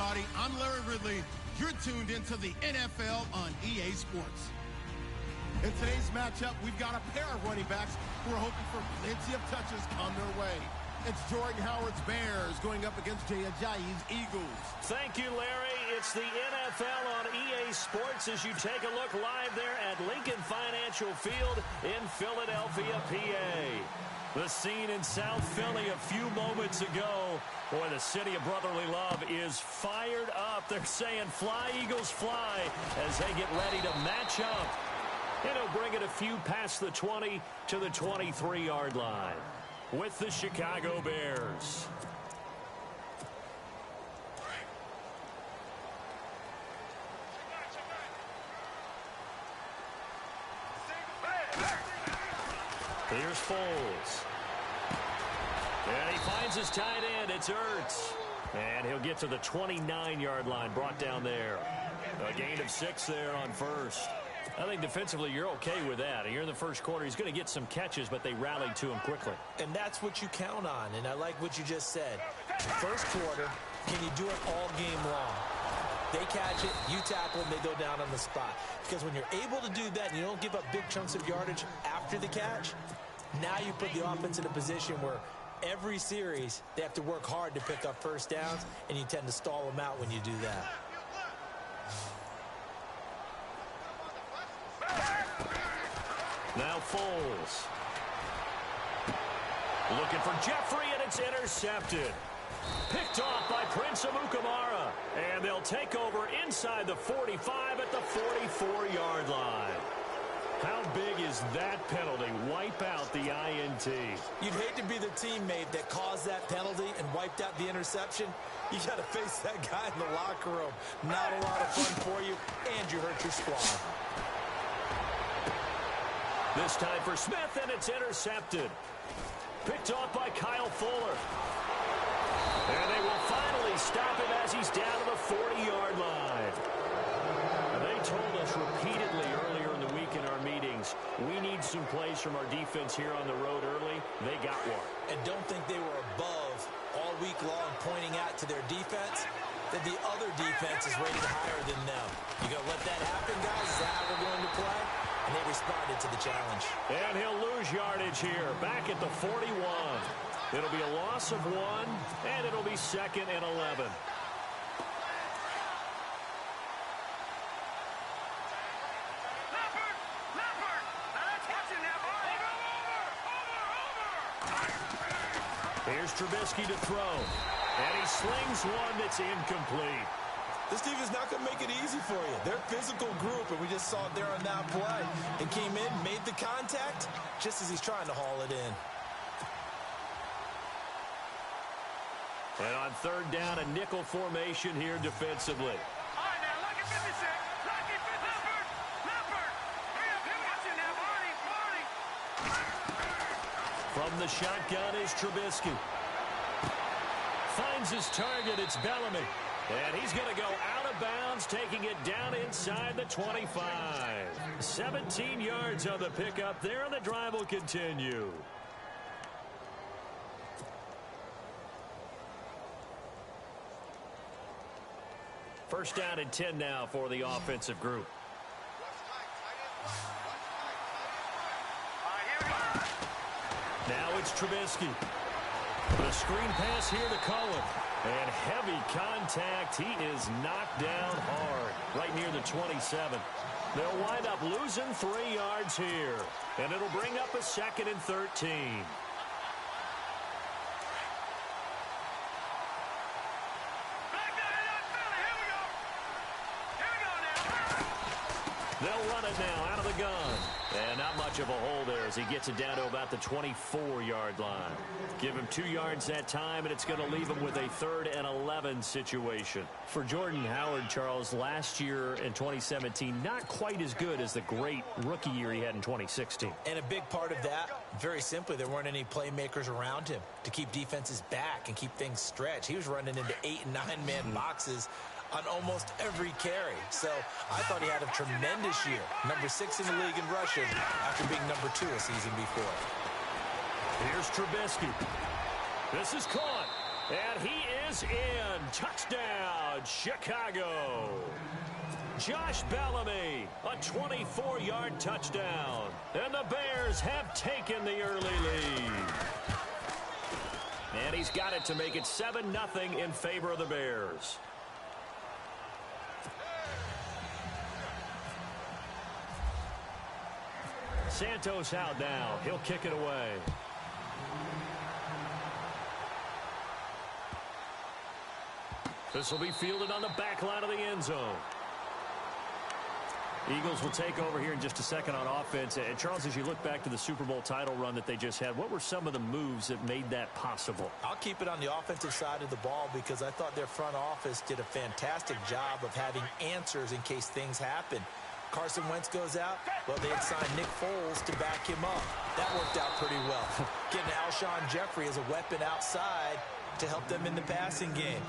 everybody. I'm Larry Ridley. You're tuned into the NFL on EA Sports. In today's matchup, we've got a pair of running backs who are hoping for plenty of touches come their way. It's Jordan Howard's Bears going up against Jay Ajayi's Eagles. Thank you, Larry. It's the NFL on EA Sports as you take a look live there at Lincoln Financial Field in Philadelphia, PA. The scene in South Philly a few moments ago. Boy, the city of brotherly love is fired up. They're saying, fly, Eagles, fly, as they get ready to match up. And he'll bring it a few past the 20 to the 23-yard line with the Chicago Bears. Here's Foles. And he finds his tight end. It's Ertz. And he'll get to the 29-yard line, brought down there. A gain of 6 there on first. I think defensively you're okay with that. Here in the first quarter, he's going to get some catches, but they rallied to him quickly. And that's what you count on, and I like what you just said. First quarter, can you do it all game long? They catch it, you tackle them, they go down on the spot. Because when you're able to do that and you don't give up big chunks of yardage after the catch, now you put the offense in a position where every series they have to work hard to pick up first downs, and you tend to stall them out when you do that. Now Foles. Looking for Jeffrey, and it's intercepted. Picked off by Prince Amukamara. And they'll take over inside the 45 at the 44-yard line. How big is that penalty? Wipe out the INT. You'd hate to be the teammate that caused that penalty and wiped out the interception. You got to face that guy in the locker room. Not a lot of fun for you, and you hurt your squad. This time for Smith, and it's intercepted. Picked off by Kyle Fuller. And they will finally stop him as he's down to the 40-yard line. They told us repeatedly earlier in the week in our meetings, we need some plays from our defense here on the road early. They got one. And don't think they were above all week long pointing out to their defense that the other defense is rated higher than them. You going to let that happen, guys? Is that how we're going to play? And they responded to the challenge. And he'll lose yardage here, back at the 41. It'll be a loss of 1, and it'll be 2nd and 11. Here's Trubisky to throw. And he slings one that's incomplete. This team is not going to make it easy for you. They're a physical group, and we just saw it there on that play. And came in, made the contact, just as he's trying to haul it in. And on third down, a nickel formation here defensively. All right, now, lucky 56. Lucky 56. Leopard. Hurry up, watching now, Marty. From the shotgun is Trubisky. Finds his target. It's Bellamy. And he's going to go out of bounds, taking it down inside the 25. 17 yards on the pickup there, and the drive will continue. First down and 10 now for the offensive group. Now it's Trubisky. The screen pass here to Cohen. And heavy contact. He is knocked down hard right near the 27. They'll wind up losing 3 yards here. And it'll bring up a 2nd and 13. They'll run it now out of the gun. And not much of a hole there as he gets it down to about the 24-yard line. Give him 2 yards that time, and it's going to leave him with a 3rd and 11 situation. For Jordan Howard, Charles, last year in 2017, not quite as good as the great rookie year he had in 2016. And a big part of that, very simply, there weren't any playmakers around him to keep defenses back and keep things stretched. He was running into 8- and 9-man boxes on almost every carry. So I thought he had a tremendous year. Number 6 in the league in rushing after being number 2 a season before. Here's Trubisky. This is caught. And he is in. Touchdown, against Chicago. Josh Bellamy, a 24-yard touchdown. And the Bears have taken the early lead. And he's got it to make it 7-0 in favor of the Bears. Santos out now. He'll kick it away. This will be fielded on the back line of the end zone. Eagles will take over here in just a second on offense. And Charles, as you look back to the Super Bowl title run that they just had, what were some of the moves that made that possible? I'll keep it on the offensive side of the ball because I thought their front office did a fantastic job of having answers in case things happen. Carson Wentz goes out. Well, they had signed Nick Foles to back him up. That worked out pretty well. Getting Alshon Jeffrey as a weapon outside to help them in the passing game.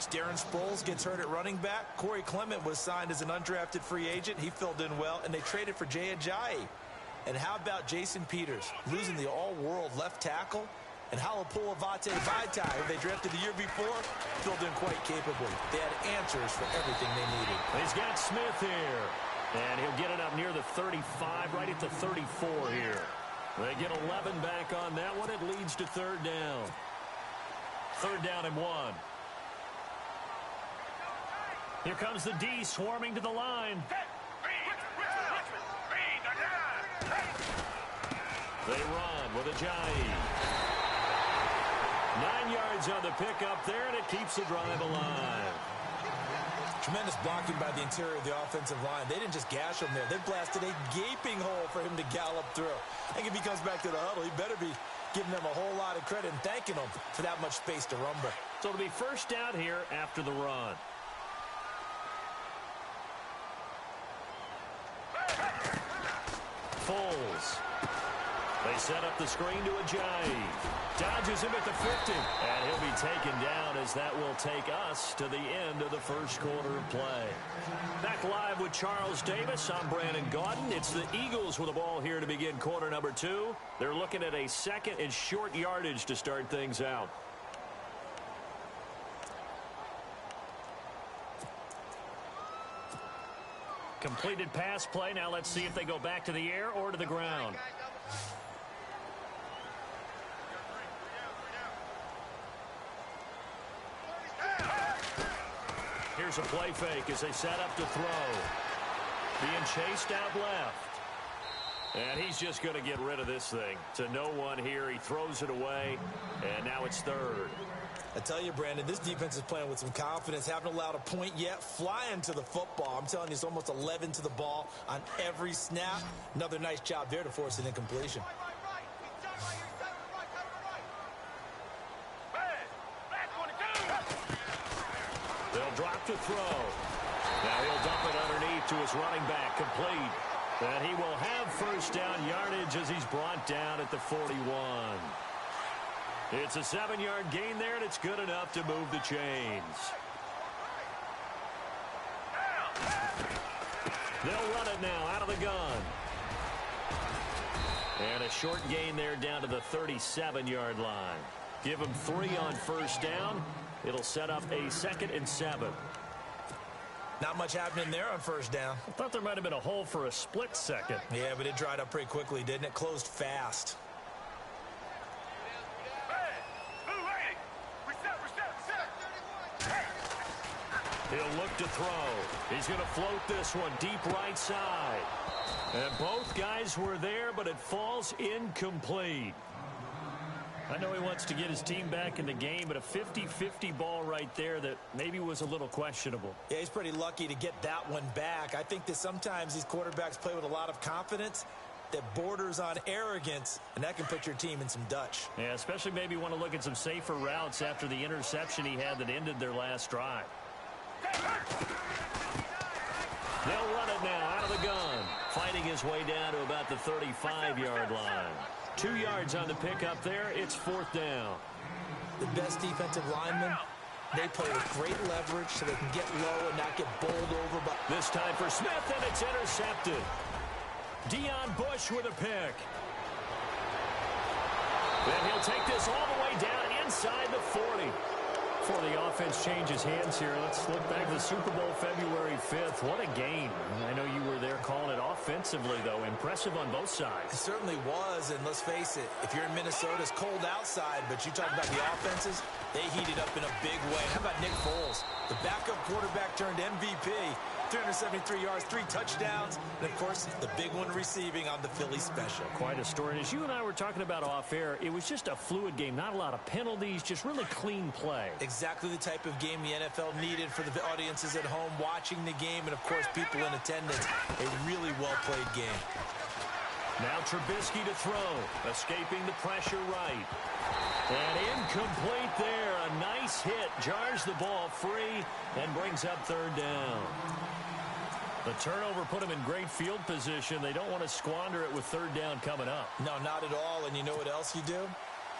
Darren Sproles gets hurt at running back. Corey Clement was signed as an undrafted free agent. He filled in well, and they traded for Jay Ajayi. And how about Jason Peters losing the all-world left tackle? And Halapoulivaati Vaitai, who they drafted the year before, filled in quite capably. They had answers for everything they needed. He's got Smith here. And he'll get it up near the 35, right at the 34 here. They get 11 back on that one. It leads to third down. Third down and 1. Here comes the D swarming to the line. They run with Ajayi. 9 yards on the pickup there, and it keeps the drive alive. Tremendous blocking by the interior of the offensive line. They didn't just gash him there. They blasted a gaping hole for him to gallop through. I think if he comes back to the huddle, he better be giving them a whole lot of credit and thanking them for that much space to rumble. So it'll be first down here after the run. Foles. They set up the screen to Ajayi. Dodges him at the 50. And he'll be taken down as that will take us to the end of the first quarter of play. Back live with Charles Davis. I'm Brandon Gaudin. It's the Eagles with the ball here to begin quarter number 2. They're looking at a second and short yardage to start things out. Completed pass play. Now let's see if they go back to the air or to the ground. Here's a play fake as they set up to throw. Being chased out left. And he's just going to get rid of this thing. To no one here. He throws it away. And now it's third. I tell you, Brandon, this defense is playing with some confidence. Haven't allowed a point yet. Flying to the football. I'm telling you, it's almost 11 to the ball on every snap. Another nice job there to force an incompletion. They'll drop to throw. Now he'll dump it underneath to his running back, complete. And he will have first down yardage as he's brought down at the 41. It's a 7-yard gain there, and it's good enough to move the chains. They'll run it now out of the gun. And a short gain there down to the 37-yard line. Give him 3 on first down. It'll set up a 2nd and 7. Not much happening there on first down. I thought there might have been a hole for a split second. Yeah, but it dried up pretty quickly, didn't it? Closed fast. He'll look to throw. He's going to float this one deep right side. And both guys were there, but it falls incomplete. I know he wants to get his team back in the game, but a 50-50 ball right there that maybe was a little questionable. Yeah, he's pretty lucky to get that one back. I think that sometimes these quarterbacks play with a lot of confidence that borders on arrogance, and that can put your team in some Dutch. Yeah, especially maybe want to look at some safer routes after the interception he had that ended their last drive. They'll run it now out of the gun. Fighting his way down to about the 35-yard line. 2 yards on the pickup there. It's 4th down. The best defensive linemen, they play with great leverage so they can get low and not get bowled over. But this time for Smith, and it's intercepted. Deion Bush with a pick. Then he'll take this all the way down inside the 40. Before the offense changes hands here, let's look back to the Super Bowl February 5th. What a game. I know you were there calling it offensively, though. Impressive on both sides. It certainly was, and let's face it, if you're in Minnesota, it's cold outside, but you talk about the offenses, they heated up in a big way. How about Nick Foles? The backup quarterback turned MVP. 373 yards, 3 touchdowns, and, of course, the big one receiving on the Philly special. Quite a story. And as you and I were talking about off air, it was just a fluid game. Not a lot of penalties, just really clean play. Exactly the type of game the NFL needed for the audiences at home watching the game, and, of course, people in attendance. A really well-played game. Now Trubisky to throw, escaping the pressure right. And incomplete there. A nice hit. Jars the ball free and brings up third down. The turnover put them in great field position. They don't want to squander it with third down coming up. No, not at all. And you know what else you do?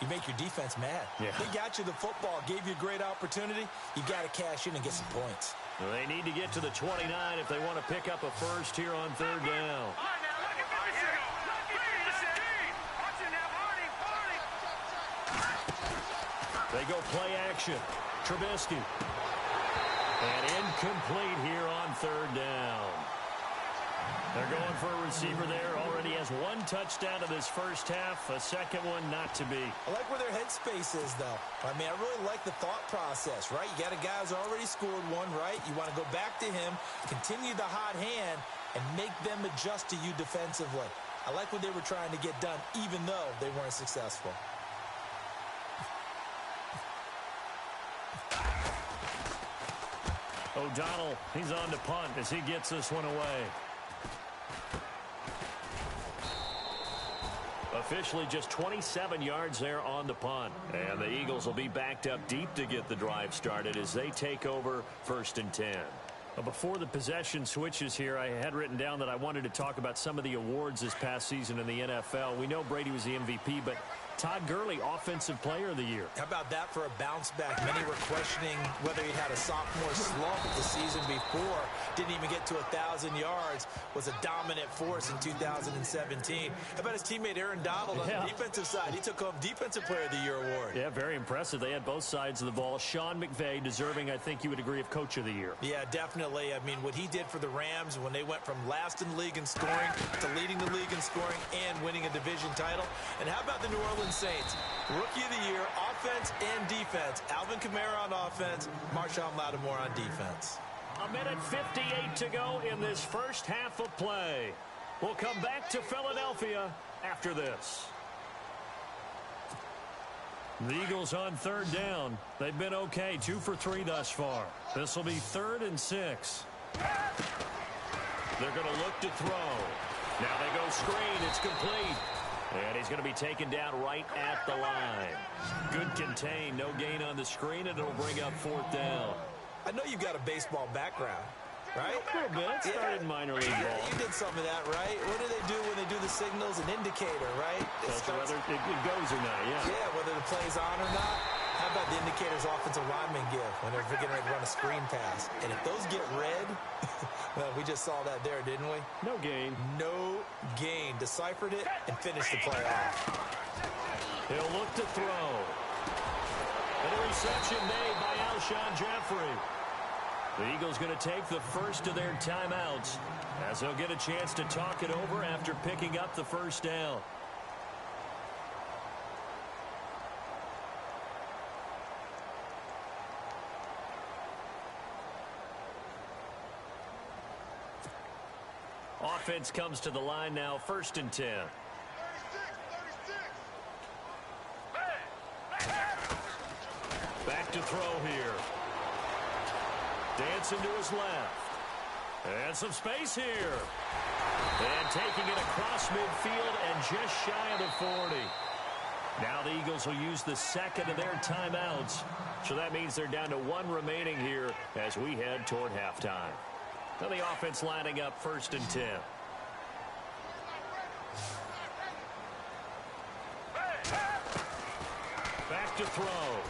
You make your defense mad. Yeah. They got you the football, gave you a great opportunity. You got to cash in and get some points. Well, they need to get to the 29 if they want to pick up a first here on third down. They go play action. Trubisky. And incomplete here on third down. They're going for a receiver there. Already has 1 touchdown in this first half. A second one not to be. I like where their headspace is, though. I mean, I really like the thought process, right? You got a guy who's already scored one, right? You want to go back to him, continue the hot hand, and make them adjust to you defensively. I like what they were trying to get done, even though they weren't successful. O'Donnell, he's on to punt as he gets this one away. Officially just 27 yards there on the punt. And the Eagles will be backed up deep to get the drive started as they take over 1st and 10. Before the possession switches here, I had written down that I wanted to talk about some of the awards this past season in the NFL. We know Brady was the MVP, but Todd Gurley, Offensive Player of the Year. How about that for a bounce back? Many were questioning whether he had a sophomore slump the season before. Didn't even get to 1,000 yards. Was a dominant force in 2017. How about his teammate Aaron Donald on the defensive side? He took home Defensive Player of the Year award. Yeah, very impressive. They had both sides of the ball. Sean McVay deserving, I think you would agree, of Coach of the Year. Yeah, definitely. I mean, what he did for the Rams when they went from last in the league in scoring to leading the league in scoring and winning a division title. And how about the New Orleans Saints? Rookie of the Year, offense and defense. Alvin Kamara on offense, Marshawn Lattimore on defense. 1:58 to go in this first half of play. We'll come back to Philadelphia after this. The Eagles on third down. They've been okay, 2 for 3 thus far. This will be 3rd and 6. They're going to look to throw. Now they go screen. It's complete. And he's going to be taken down right at the line. Good contain. No gain on the screen, and it'll bring up 4th down. I know you've got a baseball background, right? A little bit. Started in minor league ball. You did some of that, right? What do they do when they do the signals? An indicator, right? Whether it goes or not, yeah. Yeah, whether the play's on or not. How about the indicators offensive linemen give when they're getting ready to run a screen pass? And if those get red, well, we just saw that there, didn't we? No gain. No gain. Deciphered it and finished the play off. He'll look to throw. And a reception made by Alshon Jeffrey. The Eagles going to take the first of their timeouts as they'll get a chance to talk it over after picking up the first down. Offense comes to the line now, 1st and 10. 36. Back to throw here. Dancing to his left. And some space here. And taking it across midfield and just shy of the 40. Now the Eagles will use the second of their timeouts. So that means they're down to 1 remaining here as we head toward halftime. Now the offense lining up 1st and 10. Back to throw.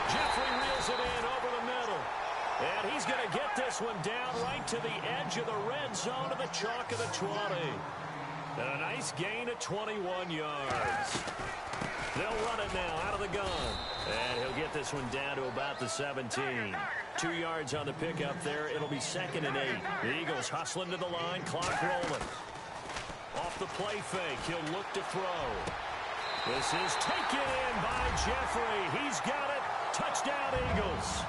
Jeffrey reels it in over the middle. And he's going to get this one down right to the edge of the red zone of the chalk of the 20. And a nice gain of 21 yards. They'll run it now out of the gun. And he'll get this one down to about the 17. 2 yards on the pickup there. It'll be 2nd and 8. The Eagles hustling to the line. Clock rolling. Off the play fake. He'll look to throw. This is taken in by Jeffrey. He's got it. Touchdown, Eagles.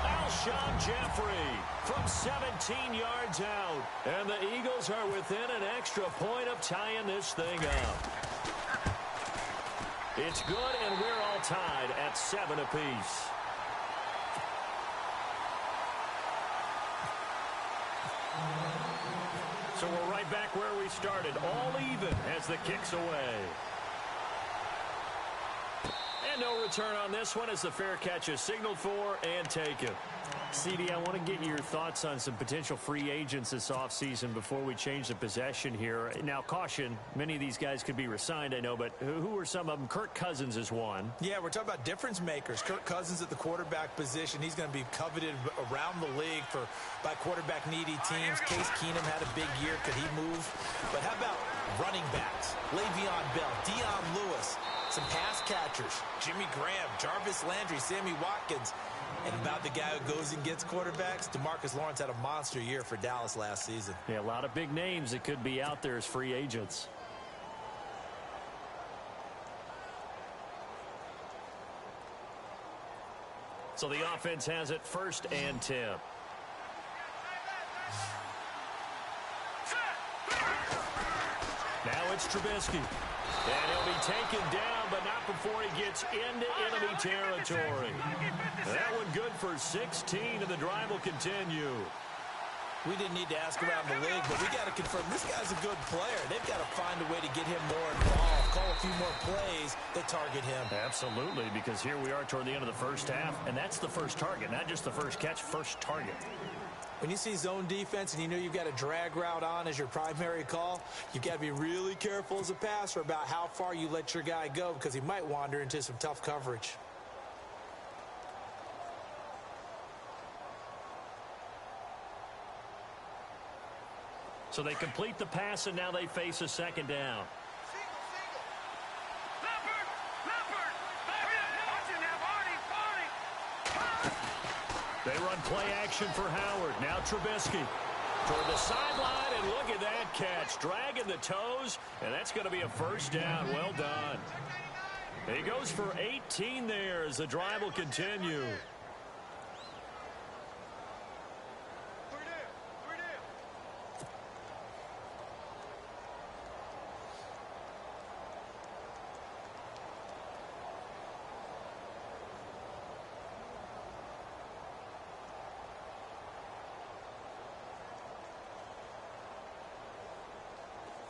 Alshon Jeffrey from 17 yards out. And the Eagles are within an extra point of tying this thing up. It's good, and we're all tied at 7 apiece. So we're right back where we started, all even as the kick's away. And no return on this one as the fair catch is signaled for and taken. CD, I want to get your thoughts on some potential free agents this offseason before we change the possession here. Now, caution, many of these guys could be re-signed, I know, but who are some of them? Kirk Cousins is one. Yeah, we're talking about difference makers. Kirk Cousins at the quarterback position. He's going to be coveted around the league by quarterback-needy teams. Case Keenum had a big year. Could he move? But how about running backs? Le'Veon Bell, Dion Lewis, some pass catchers, Jimmy Graham, Jarvis Landry, Sammy Watkins. And about the guy who goes and gets quarterbacks, DeMarcus Lawrence had a monster year for Dallas last season. Yeah, a lot of big names that could be out there as free agents. So the offense has it 1st and 10. Now it's Trubisky. And he'll be taken down, but not before he gets into enemy territory. That one good for 16, and the drive will continue. We didn't need to ask around the league, but we got to confirm this guy's a good player. They've got to find a way to get him more involved, call a few more plays that target him. Absolutely, because here we are toward the end of the first half, and that's the first target, not just the first catch, first target. When you see zone defense and you know you've got a drag route on as your primary call, you've got to be really careful as a passer about how far you let your guy go because he might wander into some tough coverage. So they complete the pass, and now they face a 2nd down. They run play action for Howard. Now Trubisky toward the sideline, and look at that catch. Dragging the toes, and that's going to be a 1st down. Well done. He goes for 18 there as the drive will continue.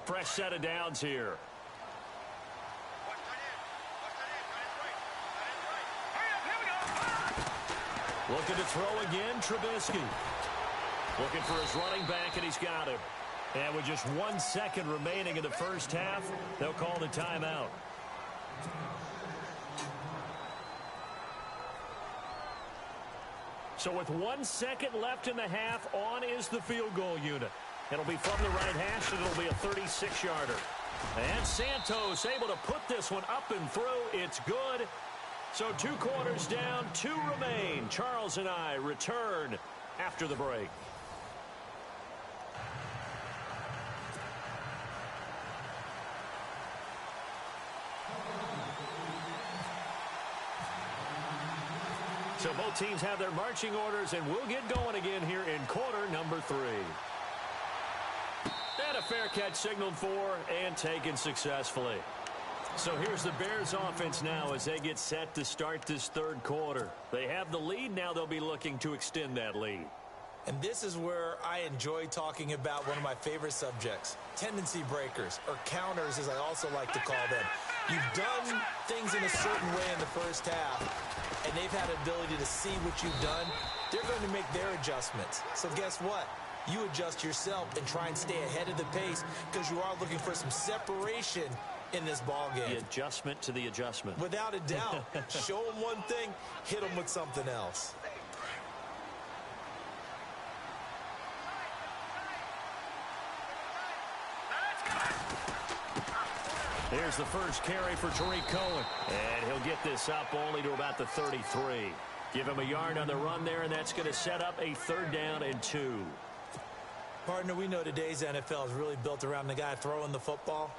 Fresh set of downs here. Looking to throw again, Trubisky. Looking for his running back, and he's got him. And with just 1 second remaining in the first half, they'll call the timeout. So with 1 second left in the half, on is the field goal unit. It'll be from the right hash, and it'll be a 36-yarder. And Santos able to put this one up and through. It's good. So 2 quarters down, 2 remain. Charles and I return after the break. So both teams have their marching orders, and we'll get going again here in quarter number 3. And a fair catch signaled for and taken successfully. So here's the Bears offense now as they get set to start this 3rd quarter. They have the lead. Now they'll be looking to extend that lead. And this is where I enjoy talking about one of my favorite subjects, tendency breakers, or counters as I also like to call them. You've done things in a certain way in the first half, and they've had an ability to see what you've done. They're going to make their adjustments. So guess what? You adjust yourself and try and stay ahead of the pace because you are looking for some separation in this ball game. The adjustment to the adjustment. Without a doubt. Show them one thing, hit them with something else. Here's the first carry for Tariq Cohen. And he'll get this up only to about the 33. Give him a yard on the run there, and that's going to set up a 3rd down and 2. Partner, we know today's NFL is really built around the guy throwing the football.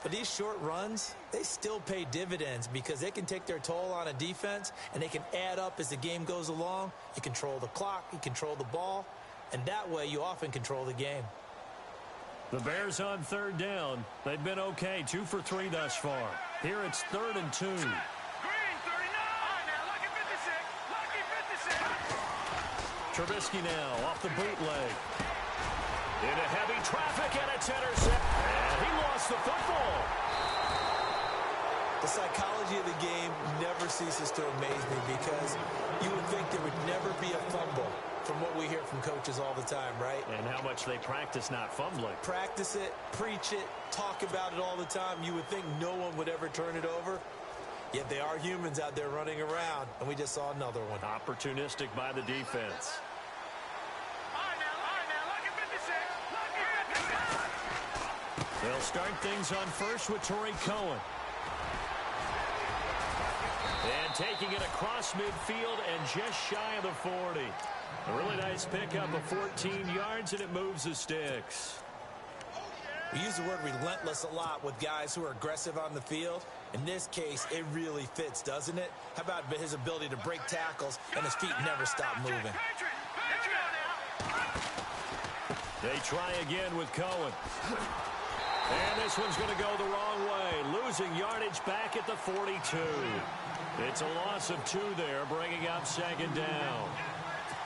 But these short runs, they still pay dividends because they can take their toll on a defense, and they can add up as the game goes along. You control the clock, you control the ball, and that way you often control the game. The Bears on 3rd down. They've been okay, 2 for 3 thus far. Here it's 3rd and 2. Green 39. Now lucky 56. Lucky 56. Trubisky now off the bootleg. Into heavy traffic, and it's intercepted. And he lost the football. The psychology of the game never ceases to amaze me because you would think there would never be a fumble from what we hear from coaches all the time, right? And how much they practice not fumbling. Practice it, preach it, talk about it all the time. You would think no one would ever turn it over. Yet they are humans out there running around, and we just saw another one. Opportunistic by the defense. They'll start things on first with Tariq Cohen. And taking it across midfield and just shy of the 40. A really nice pickup of 14 yards, and it moves the sticks. We use the word relentless a lot with guys who are aggressive on the field. In this case, it really fits, doesn't it? How about his ability to break tackles and his feet never stop moving? They try again with Cohen. And this one's going to go the wrong way, losing yardage back at the 42. It's a loss of 2 there, bringing up 2nd down.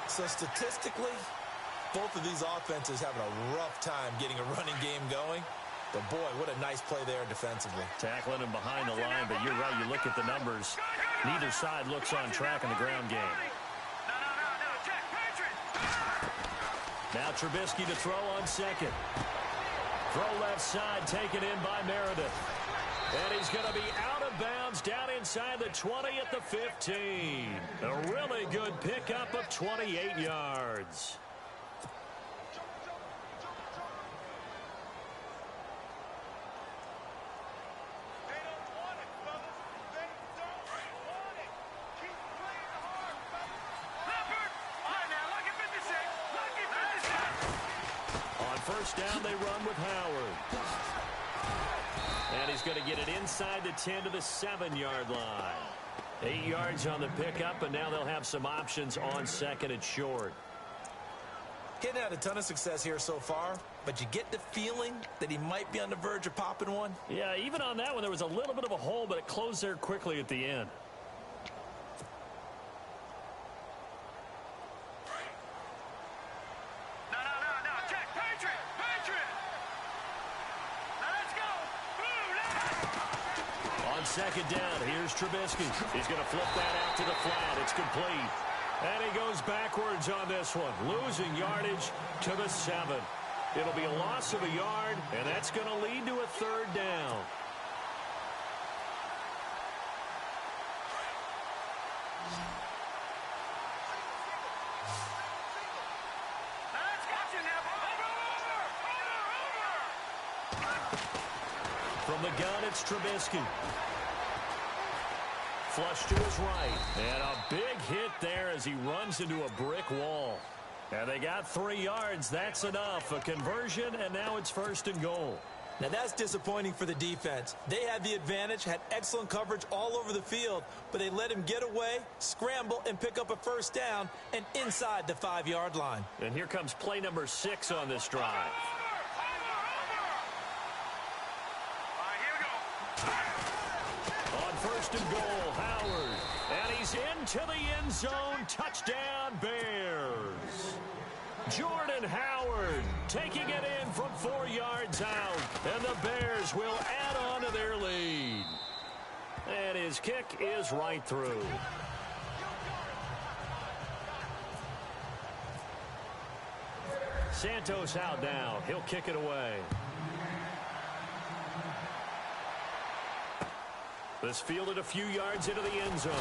So statistically, both of these offenses having a rough time getting a running game going. But boy, what a nice play there defensively. Tackling him behind the line, but you're right, you look at the numbers. Neither side looks on track in the ground game. Now Trubisky to throw on 2nd. Throw left side, taken in by Meredith. And he's going to be out of bounds down inside the 20 at the 15. A really good pickup of 28 yards. First down, they run with Howard. And he's going to get it inside the 10 to the 7-yard line. 8 yards on the pickup, and now they'll have some options on 2nd and short. Getting had a ton of success here so far, but you get the feeling that he might be on the verge of popping one. Yeah, even on that one, there was a little bit of a hole, but it closed there quickly at the end. Second down, here's Trubisky. He's going to flip that out to the flat. It's complete. And he goes backwards on this one, losing yardage to the 7. It'll be a loss of a yard, and that's going to lead to a 3rd down. From the gun, it's Trubisky. Flush to his right. And a big hit there as he runs into a brick wall. And they got 3 yards. That's enough. A conversion, and now it's 1st and goal. Now that's disappointing for the defense. They had the advantage, had excellent coverage all over the field, but they let him get away, scramble, and pick up a 1st down and inside the 5-yard line. And here comes play number 6 on this drive. On 1st and goal, Howard. And he's into the end zone. Touchdown, Bears. Jordan Howard taking it in from 4 yards out. And the Bears will add on to their lead. And his kick is right through. Santos out now. He'll kick it away. This fielded a few yards into the end zone.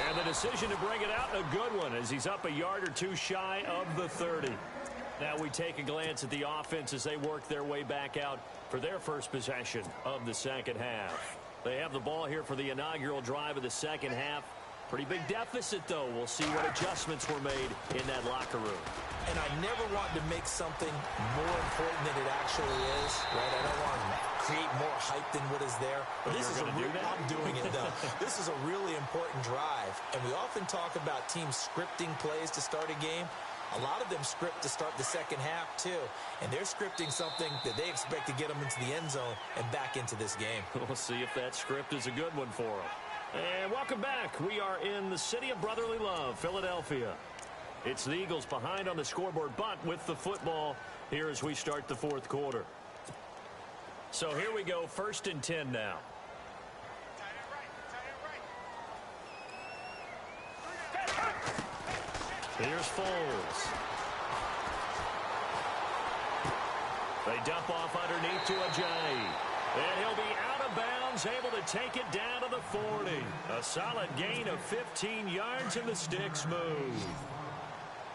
And the decision to bring it out, a good one, as he's up a yard or two shy of the 30. Now we take a glance at the offense as they work their way back out for their first possession of the second half. They have the ball here for the inaugural drive of the second half. Pretty big deficit, though. We'll see what adjustments were made in that locker room. And I never want to make something more important than it actually is, right? I don't want to create more hype than what is there. But this is I'm doing it, though. This is a really important drive. And we often talk about teams scripting plays to start a game. A lot of them script to start the second half, too. And they're scripting something that they expect to get them into the end zone and back into this game. We'll see if that script is a good one for them. And welcome back. We are in the city of brotherly love, Philadelphia. It's the Eagles behind on the scoreboard, but with the football here as we start the fourth quarter. So here we go, 1st and 10 now. Here's Foles. They dump off underneath to Ajayi. And he'll be out of bounds, able to take it down to the 40. A solid gain of 15 yards, and the sticks move.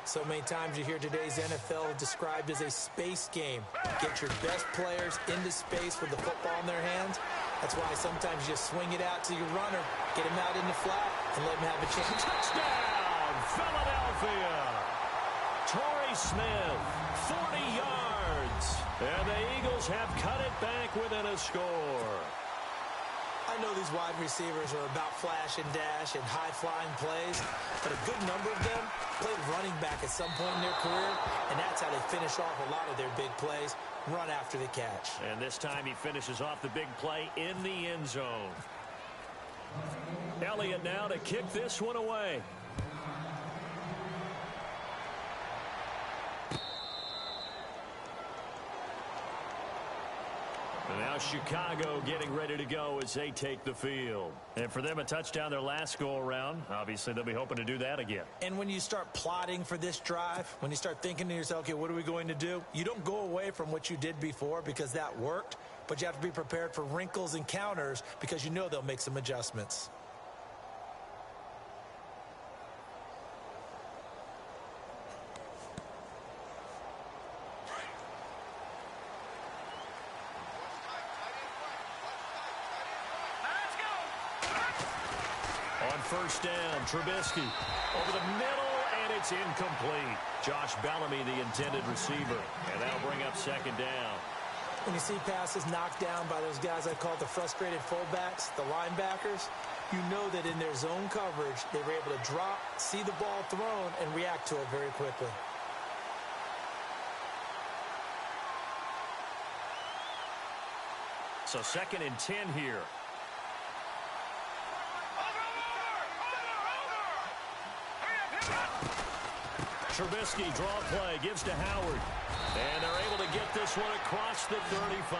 So many times you hear today's NFL described as a space game. Get your best players into space with the football in their hands. That's why sometimes you just swing it out to your runner, get him out in the flat, and let him have a chance. Touchdown, Philadelphia! Torrey Smith, 40 yards. And the Eagles have cut it back within a score. I know these wide receivers are about flash and dash and high-flying plays, but a good number of them played running back at some point in their career, and that's how they finish off a lot of their big plays, run after the catch. And this time he finishes off the big play in the end zone. Elliott now to kick this one away. And now Chicago getting ready to go as they take the field. And for them, a touchdown their last go-around. Obviously, they'll be hoping to do that again. And when you start plotting for this drive, when you start thinking to yourself, okay, what are we going to do? You don't go away from what you did before because that worked, but you have to be prepared for wrinkles and counters because you know they'll make some adjustments. First down, Trubisky over the middle, and it's incomplete. Josh Bellamy, the intended receiver, and that'll bring up second down. When you see passes knocked down by those guys I call the frustrated fullbacks, the linebackers, you know that in their zone coverage, they were able to drop, see the ball thrown, and react to it very quickly. So 2nd and 10 here. Trubisky, draw play, gives to Howard. And they're able to get this one across the 35.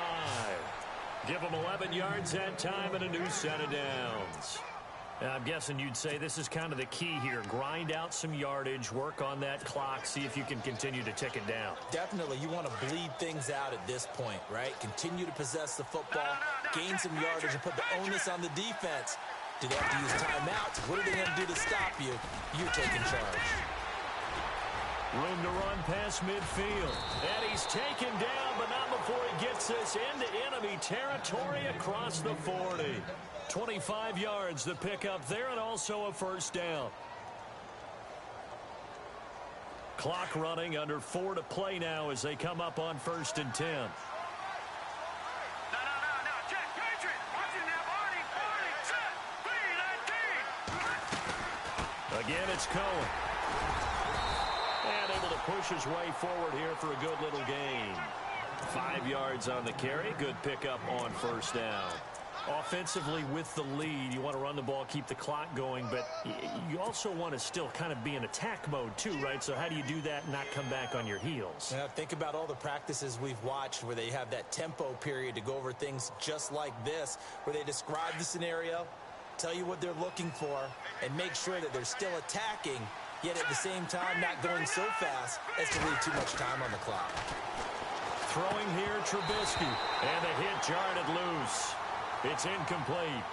Give them 11 yards that time and a new set of downs. Now, I'm guessing you'd say this is kind of the key here. Grind out some yardage, work on that clock, see if you can continue to tick it down. Definitely, you want to bleed things out at this point, right? Continue to possess the football, gain some yardage, and put the onus on the defense. Do they have to use timeouts? What are they going to do to stop you? You're taking charge. Room to run past midfield. And he's taken down, but not before he gets this into enemy territory across the 40. 25 yards the pickup there, and also a first down. Clock running, under 4 to play now as they come up on 1st and 10. Again, it's Cohen. And able to push his way forward here for a good little gain. 5 yards on the carry. Good pickup on first down. Offensively with the lead, you want to run the ball, keep the clock going, but you also want to still kind of be in attack mode too, right? So how do you do that and not come back on your heels? Yeah, think about all the practices we've watched where they have that tempo period to go over things just like this, where they describe the scenario, tell you what they're looking for, and make sure that they're still attacking, yet at the same time not going so fast as to leave too much time on the clock. Throwing here, Trubisky, and the hit jarred loose. It's incomplete.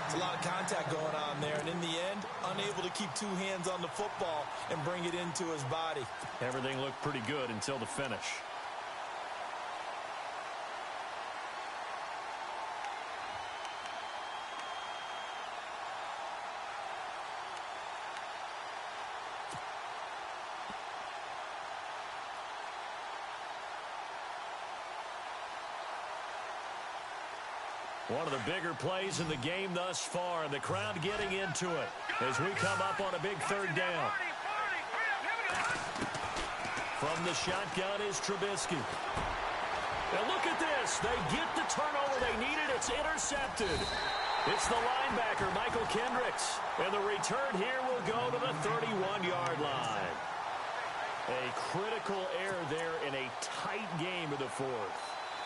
It's a lot of contact going on there, and in the end, unable able to keep 2 hands on the football and bring it into his body. Everything looked pretty good until the finish. One of the bigger plays in the game thus far, and the crowd getting into it as we come up on a big 3rd down. From the shotgun is Trubisky. And look at this. They get the turnover they needed. It's intercepted. It's the linebacker, Michael Kendricks. And the return here will go to the 31-yard line. A critical error there in a tight game of the 4th.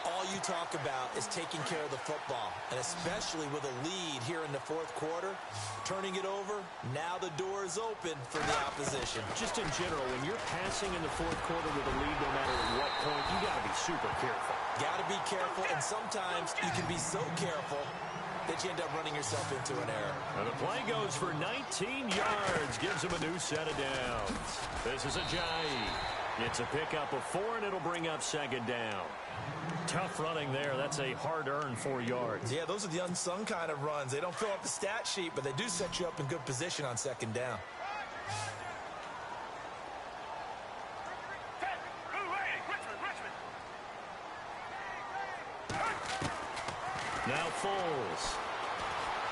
All you talk about is taking care of the football, and especially with a lead here in the 4th quarter, turning it over, now the door is open for the opposition. Just in general, when you're passing in the 4th quarter with a lead, no matter at what point, you got to be super careful. Got to be careful, and sometimes you can be so careful that you end up running yourself into an error. And the play goes for 19 yards, gives him a new set of downs. This is Ajayi. It's a pickup of 4, and it'll bring up 2nd down. Tough running there. That's a hard-earned 4 yards. Yeah, those are the unsung kind of runs. They don't fill up the stat sheet, but they do set you up in good position on 2nd down. Now Foles.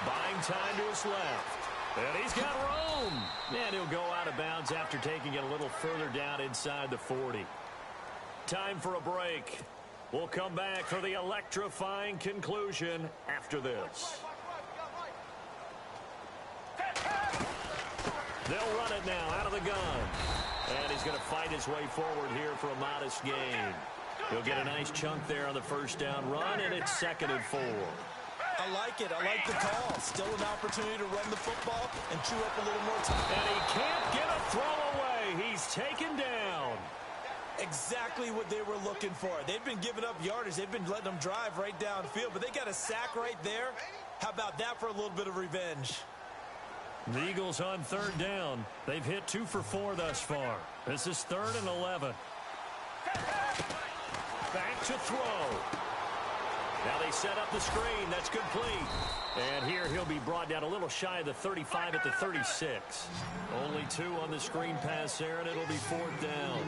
Buying time to his left. And he's got room. And he'll go out of bounds after taking it a little further down inside the 40. Time for a break. We'll come back for the electrifying conclusion after this. They'll run it now out of the gun. And he's going to fight his way forward here for a modest gain. He'll get a nice chunk there on the 1st down run, and it's 2nd and 4. I like it. I like the call. Still an opportunity to run the football and chew up a little more time. And he can't get a throw away. He's taken down. Exactly what they were looking for. They've been giving up yardage. They've been letting them drive right downfield, but they got a sack right there. How about that for a little bit of revenge? The Eagles on 3rd down. They've hit 2 for 4 thus far. This is 3rd and 11. Back to throw. Now they set up the screen. That's complete. And here he'll be brought down a little shy of the 35 at the 36. Only 2 on the screen pass there, and it'll be 4th down.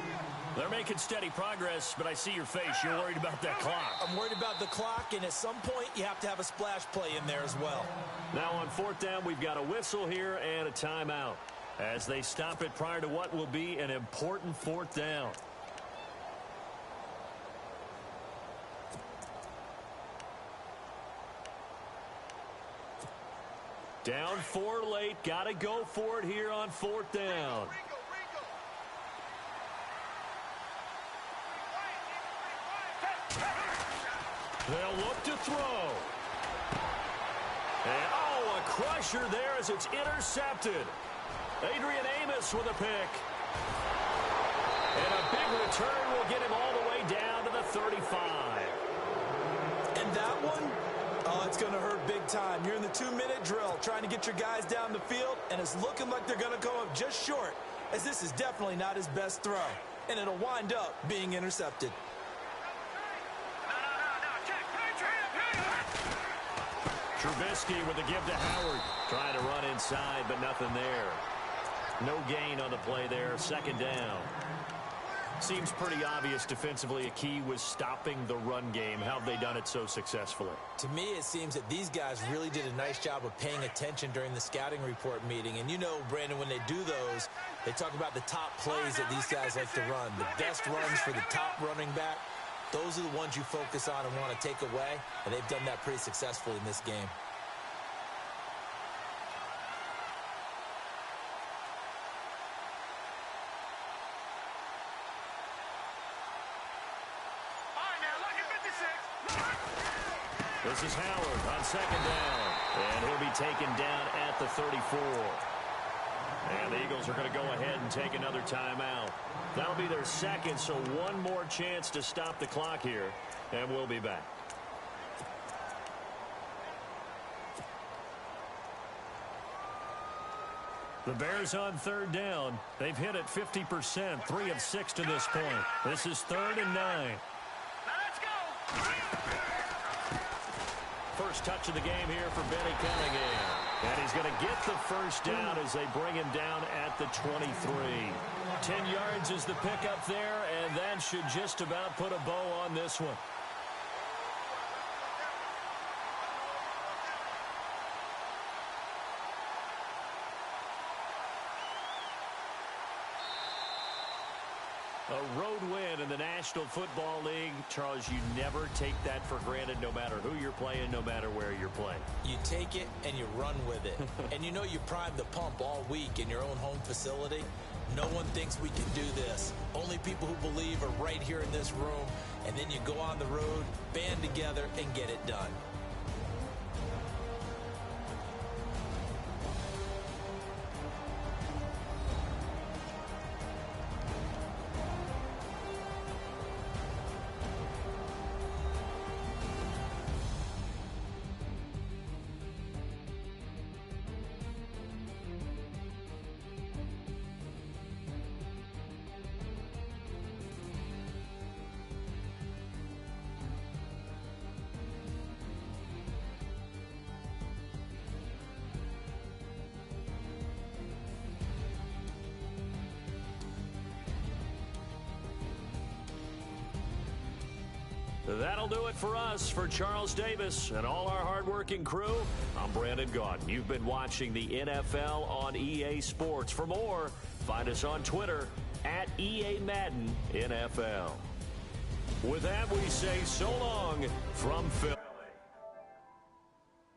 They're making steady progress, but I see your face. You're worried about that clock. I'm worried about the clock, and at some point you have to have a splash play in there as well. Now on 4th down, we've got a whistle here and a timeout as they stop it prior to what will be an important 4th down. Down 4 late. Got to go for it here on 4th down. They'll look to throw. And, oh, a crusher there as it's intercepted. Adrian Amos with a pick. And a big return will get him all the way down to the 35. And that one, oh, it's going to hurt big time. You're in the 2-minute drill trying to get your guys down the field, and it's looking like they're going to come up just short, as this is definitely not his best throw. And it'll wind up being intercepted. Trubisky with the give to Howard. Trying to run inside, but nothing there. No gain on the play there. 2nd down. Seems pretty obvious defensively a key was stopping the run game. How have they done it so successfully? To me, it seems that these guys really did a nice job of paying attention during the scouting report meeting. And you know, Brandon, when they do those, they talk about the top plays that these guys like to run. The best runs for the top running back. Those are the ones you focus on and want to take away, and they've done that pretty successfully in this game. This is Howard on 2nd down, and he'll be taken down at the 34. And the Eagles are going to go ahead and take another timeout. That'll be their 2nd, so one more chance to stop the clock here, and we'll be back. The Bears on third down. They've hit it 50%, 3 of 6 to this point. This is 3rd and 9. Now let's go. First touch of the game here for Benny Cunningham. And he's going to get the first down as they bring him down at the 23. 10 yards is the pickup there, and that should just about put a bow on this one. A road win in the National Football League. Charles, you never take that for granted no matter who you're playing, no matter where you're playing. You take it and you run with it. And you know you primed the pump all week in your own home facility. No one thinks we can do this. Only people who believe are right here in this room. And then you go on the road, band together, and get it done. That'll do it for us. For Charles Davis and all our hardworking crew, I'm Brandon Gaudin. You've been watching the NFL on EA Sports. For more, find us on Twitter at EA Madden NFL. With that, we say so long from Phil.